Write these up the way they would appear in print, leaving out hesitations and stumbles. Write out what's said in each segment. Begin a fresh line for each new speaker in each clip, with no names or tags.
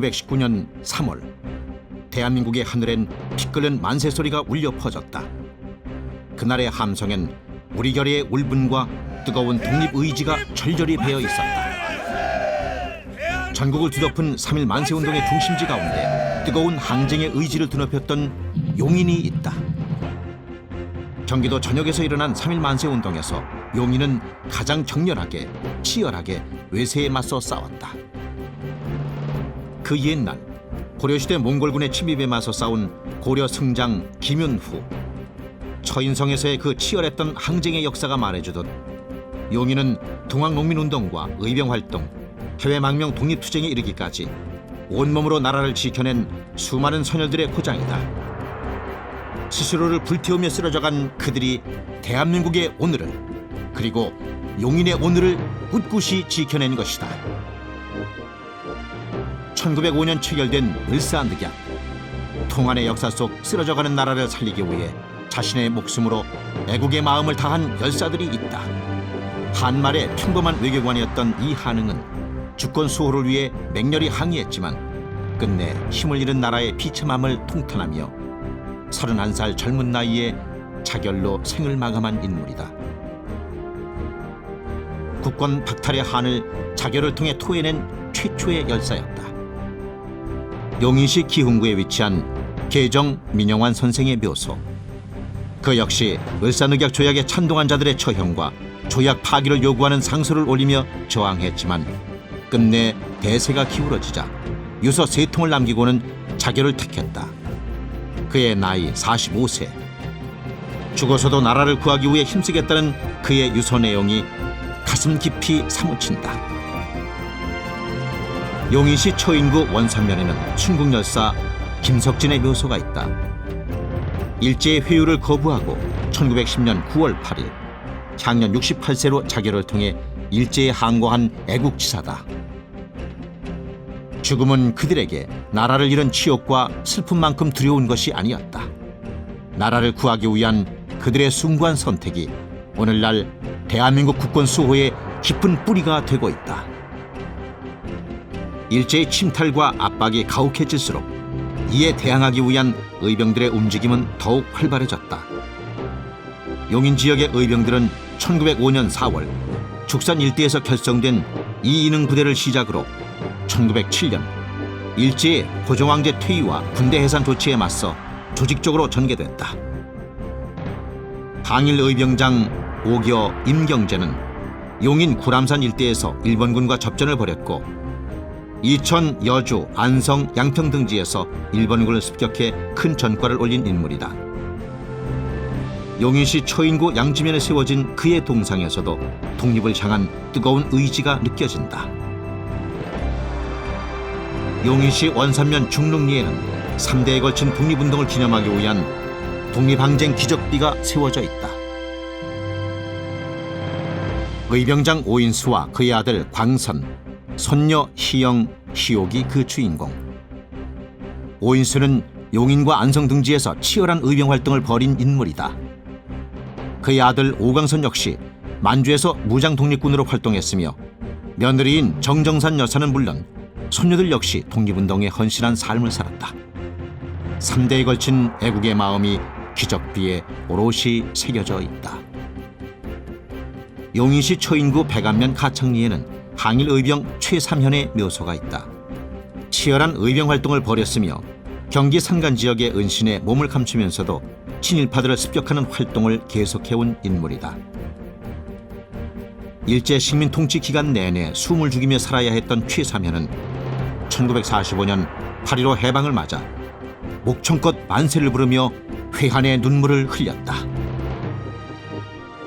1919년 3월 대한민국의 하늘엔 피 끓는 만세 소리가 울려 퍼졌다. 그날의 함성엔 우리 결의의 울분과 뜨거운 독립 의지가 절절히 배어 있었다. 전국을 뒤덮은 3.1 만세운동의 중심지 가운데 뜨거운 항쟁의 의지를 드높였던 용인이 있다. 경기도 전역에서 일어난 3.1 만세운동에서 용인은 가장 격렬하게, 치열하게 외세에 맞서 싸웠다. 그 옛날 고려시대 몽골군의 침입에 맞서 싸운 고려 승장 김윤후, 처인성에서의 그 치열했던 항쟁의 역사가 말해주듯 용인은 동학농민운동과 의병활동, 해외망명 독립투쟁에 이르기까지 온몸으로 나라를 지켜낸 수많은 선열들의 고장이다. 스스로를 불태우며 쓰러져간 그들이 대한민국의 오늘을, 그리고 용인의 오늘을 꿋꿋이 지켜낸 것이다. 1905년 체결된 을사늑약, 통한의 역사 속 쓰러져가는 나라를 살리기 위해 자신의 목숨으로 애국의 마음을 다한 열사들이 있다. 한말의 평범한 외교관이었던 이 한응은 주권 수호를 위해 맹렬히 항의했지만 끝내 힘을 잃은 나라의 비참함을 통탄하며 31살 젊은 나이에 자결로 생을 마감한 인물이다. 국권 박탈의 한을 자결을 통해 토해낸 최초의 열사였다. 용인시 기흥구에 위치한 계정 민영환 선생의 묘소. 그 역시 을사늑약 조약에 찬동한 자들의 처형과 조약 파기를 요구하는 상소를 올리며 저항했지만 끝내 대세가 기울어지자 유서 3통을 남기고는 자결을 택했다. 그의 나이 45세. 죽어서도 나라를 구하기 위해 힘쓰겠다는 그의 유서 내용이 가슴 깊이 사무친다. 용인시 처인구 원산면에는 충국열사 김석진의 묘소가 있다. 일제의 회유를 거부하고 1910년 9월 8일 향년 68세로 자결을 통해 일제에 항거한 애국지사다. 죽음은 그들에게 나라를 잃은 치욕과 슬픔만큼 두려운 것이 아니었다. 나라를 구하기 위한 그들의 숭고한 선택이 오늘날 대한민국 국권 수호의 깊은 뿌리가 되고 있다. 일제의 침탈과 압박이 가혹해질수록 이에 대항하기 위한 의병들의 움직임은 더욱 활발해졌다. 용인 지역의 의병들은 1905년 4월 죽산 일대에서 결성된 이인흥 부대를 시작으로 1907년 일제의 고종황제 퇴위와 군대 해산 조치에 맞서 조직적으로 전개됐다. 항일 의병장 오겨 임경재는 용인 구람산 일대에서 일본군과 접전을 벌였고 이천, 여주, 안성, 양평 등지에서 일본군을 습격해 큰 전과를 올린 인물이다. 용인시 처인구 양지면에 세워진 그의 동상에서도 독립을 향한 뜨거운 의지가 느껴진다. 용인시 원산면 중릉리에는 3대에 걸친 독립운동을 기념하기 위한 독립항쟁 기적비가 세워져 있다. 의병장 오인수와 그의 아들 광선, 손녀 희영, 희옥이 그 주인공. 오인수는 용인과 안성 등지에서 치열한 의병활동을 벌인 인물이다. 그의 아들 오광선 역시 만주에서 무장독립군으로 활동했으며 며느리인 정정산 여사는 물론 손녀들 역시 독립운동에 헌신한 삶을 살았다. 3대에 걸친 애국의 마음이 기적비에 오롯이 새겨져 있다. 용인시 처인구 백안면 가창리에는 항일 의병 최삼현의 묘소가 있다. 치열한 의병 활동을 벌였으며 경기 산간 지역의 은신에 몸을 감추면서도 친일파들을 습격하는 활동을 계속해온 인물이다. 일제 식민 통치 기간 내내 숨을 죽이며 살아야 했던 최삼현은 1945년 8.15 해방을 맞아 목청껏 만세를 부르며 회한의 눈물을 흘렸다.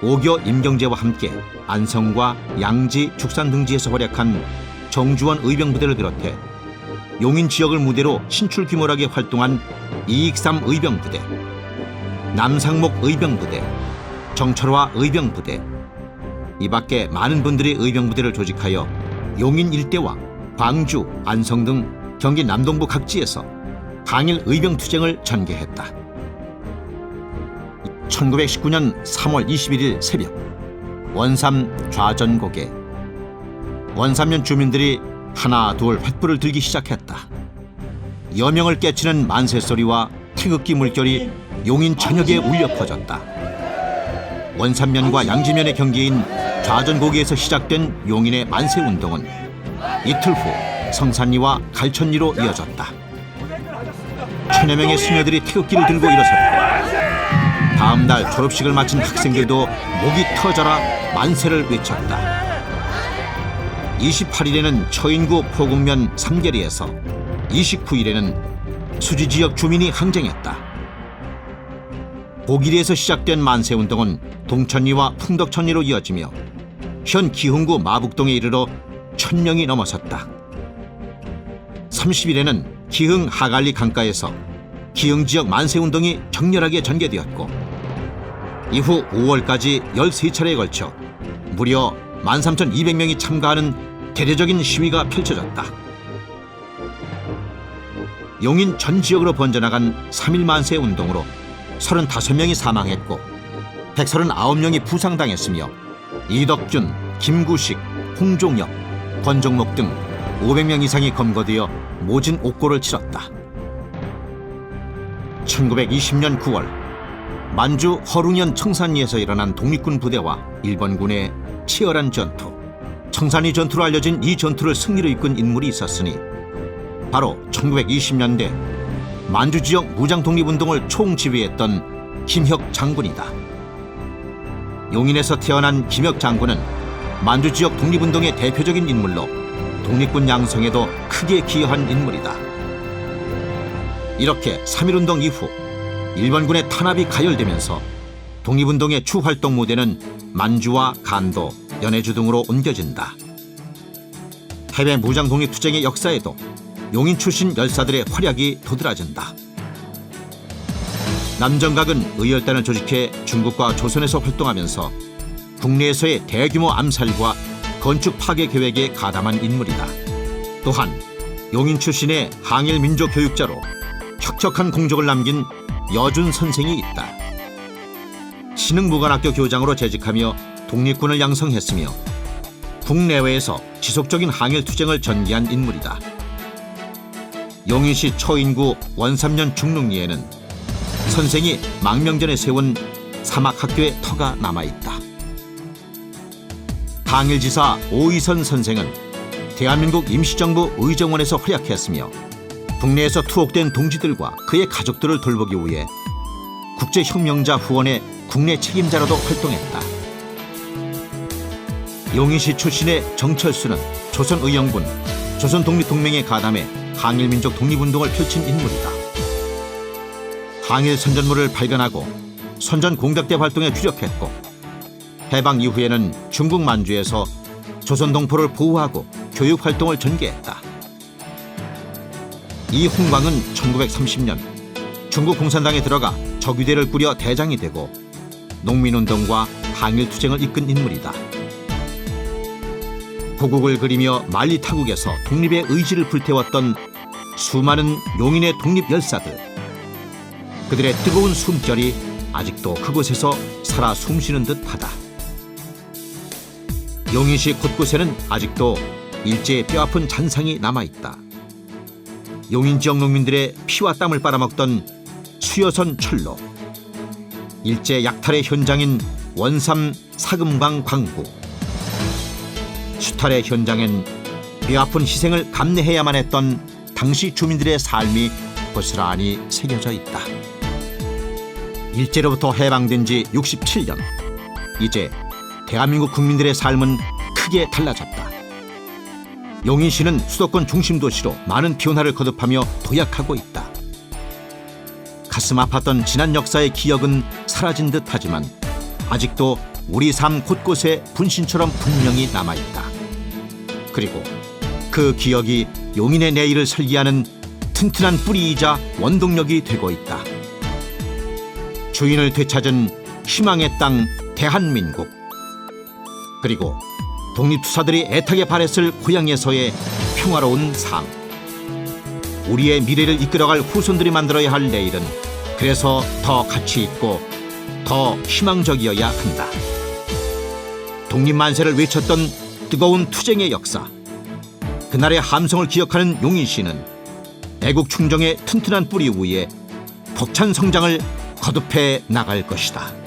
오겨 임경재와 함께 안성과 양지, 죽산 등지에서 활약한 정주원 의병부대를 비롯해 용인 지역을 무대로 신출귀몰하게 활동한 이익삼 의병부대, 남상목 의병부대, 정철화 의병부대, 이 밖에 많은 분들이 의병부대를 조직하여 용인 일대와 광주, 안성 등 경기 남동부 각지에서 항일 의병투쟁을 전개했다. 1919년 3월 21일 새벽 원삼 좌전곡에 원삼면 주민들이 하나 둘 횃불을 들기 시작했다. 여명을 깨치는 만세 소리와 태극기 물결이 용인 전역에 울려 퍼졌다. 원산면과 양지면의 경계인 좌전고기에서 시작된 용인의 만세 운동은 이틀 후 성산리와 갈천리로 이어졌다. 천여 명의 수녀들이 태극기를 들고 일어섰고 다음 날 졸업식을 마친 학생들도 목이 터져라 만세를 외쳤다. 28일에는 처인구 포국면 삼계리에서 29일에는 수지 지역 주민이 항쟁했다. 고길리에서 시작된 만세운동은 동천리와 풍덕천리로 이어지며 현 기흥구 마북동에 이르러 1000명이 넘어섰다. 30일에는 기흥 하갈리 강가에서 기흥 지역 만세운동이 격렬하게 전개되었고 이후 5월까지 13차례에 걸쳐 무려 13,200명이 참가하는 대대적인 시위가 펼쳐졌다. 용인 전 지역으로 번져나간 3.1 만세 운동으로 35명이 사망했고 139명이 부상당했으며 이덕균, 김구식, 홍종엽, 권종목 등 500명 이상이 검거되어 모진 옥고를 치렀다. 1920년 9월 만주 허룽현 청산리에서 일어난 독립군 부대와 일본군의 치열한 전투, 청산리 전투로 알려진 이 전투를 승리로 이끈 인물이 있었으니 바로 1920년대 만주 지역 무장 독립운동을 총지휘했던 김혁 장군이다. 용인에서 태어난 김혁 장군은 만주 지역 독립운동의 대표적인 인물로 독립군 양성에도 크게 기여한 인물이다. 이렇게 3.1운동 이후 일본군의 탄압이 가열되면서 독립운동의 주 활동 무대는 만주와 간도, 연해주 등으로 옮겨진다. 해외 무장 독립투쟁의 역사에도 용인 출신 열사들의 활약이 도드라진다. 남정각은 의열단을 조직해 중국과 조선에서 활동하면서 국내에서의 대규모 암살과 건축 파괴 계획에 가담한 인물이다. 또한 용인 출신의 항일 민족 교육자로 혁혁한 공적을 남긴 여준 선생이 있다. 신흥무관학교 교장으로 재직하며 독립군을 양성했으며 국내외에서 지속적인 항일 투쟁을 전개한 인물이다. 용인시 초인구 원삼년 중릉리에는 선생이 망명전에 세운 사막학교의 터가 남아있다. 항일지사 오이선 선생은 대한민국 임시정부 의정원에서 활약했으며 국내에서 투옥된 동지들과 그의 가족들을 돌보기 위해 국제혁명자 후원의 국내 책임자로도 활동했다. 용인시 출신의 정철수는 조선의영군, 조선독립동맹에 가담해 항일민족 독립운동을 펼친 인물이다. 항일 선전물을 발견하고 선전공작대 활동에 주력했고 해방 이후에는 중국 만주에서 조선 동포를 보호하고 교육활동을 전개했다. 이홍광은 1930년 중국 공산당에 들어가 적위대를 꾸려 대장이 되고 농민운동과 항일투쟁을 이끈 인물이다. 고국을 그리며 만리타국에서 독립의 의지를 불태웠던 수많은 용인의 독립 열사들, 그들의 뜨거운 숨결이 아직도 그곳에서 살아 숨쉬는 듯하다. 용인시 곳곳에는 아직도 일제의 뼈아픈 잔상이 남아있다. 용인 지역 농민들의 피와 땀을 빨아먹던 수여선 철로, 일제 약탈의 현장인 원삼 사금강 광구, 수탈의 현장엔 뼈아픈 희생을 감내해야만 했던 당시 주민들의 삶이 고스란히 새겨져 있다. 일제로부터 해방된 지 67년, 이제 대한민국 국민들의 삶은 크게 달라졌다. 용인시는 수도권 중심 도시로 많은 변화를 거듭하며 도약하고 있다. 가슴 아팠던 지난 역사의 기억은 사라진 듯하지만 아직도 우리 삶 곳곳에 분신처럼 분명히 남아있다. 그리고 그 기억이 용인의 내일을 설계하는 튼튼한 뿌리이자 원동력이 되고 있다. 주인을 되찾은 희망의 땅 대한민국, 그리고 독립투사들이 애타게 바랬을 고향에서의 평화로운 삶, 우리의 미래를 이끌어갈 후손들이 만들어야 할 내일은 그래서 더 가치 있고 더 희망적이어야 한다. 독립만세를 외쳤던 뜨거운 투쟁의 역사, 그날의 함성을 기억하는 용인시는 애국 충정의 튼튼한 뿌리 위에 벅찬 성장을 거듭해 나갈 것이다.